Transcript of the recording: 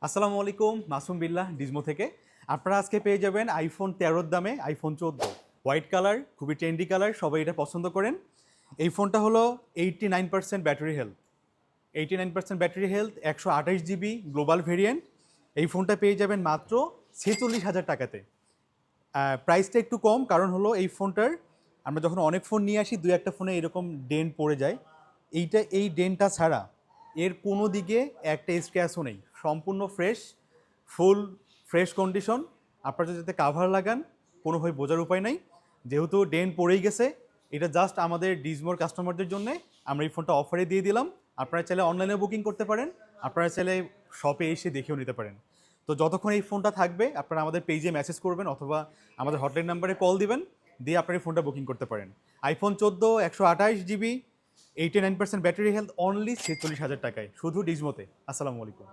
আসসালামু আলাইকুম, মাসুম বিল্লাহ ডিজমো থেকে। আপনারা আজকে পেয়ে যাবেন আইফোন 13 দামে আইফোন 14 হোয়াইট কালার, খুবই ট্রেন্ডি কালার, সবাই এটা পছন্দ করেন। এই ফোনটা হলো 89% battery health, 89% battery health, 128 GB global variant. এই ফোনটা পেয়ে যাবেন মাত্র 46,000 টাকাতে। প্রাইসটা একটু কম, কারণ হলো এই ফোনটার আমরা যখন অনেক ফোন নিয়ে আসি দুই একটা ফোনে এরকম ডেন্ট পড়ে যায়। এই ডেন্টটা ছাড়া এর কোনো দিকে একটা স্ক্র্যাচও নেই, সম্পূর্ণ ফ্রেশ, ফুল ফ্রেশ কন্ডিশন। আপনারা যদি যাতে কাভার লাগান কোনোভাবে বোঝার উপায় নাই, যেহেতু ডেন্ট পড়েই গেছে। এটা জাস্ট আমাদের ডিজমোর কাস্টমারদের জন্য আমরা এই ফোনটা অফারে দিয়ে দিলাম। আপনারা চাইলে অনলাইনে বুকিং করতে পারেন, আপনারা চাইলে শপে এসে দেখেও নিতে পারেন। তো যতক্ষণ এই ফোনটা থাকবে আপনারা আমাদের পেজে মেসেজ করবেন অথবা আমাদের হটলাইন নাম্বারে কল দিবেন, দিয়ে আপনার এই ফোনটা বুকিং করতে পারেন। IPhone 14 128 GB, 89% battery health, only 46,000 টাকায়, শুধু ডিজমোতে। আসসালামু আলাইকুম।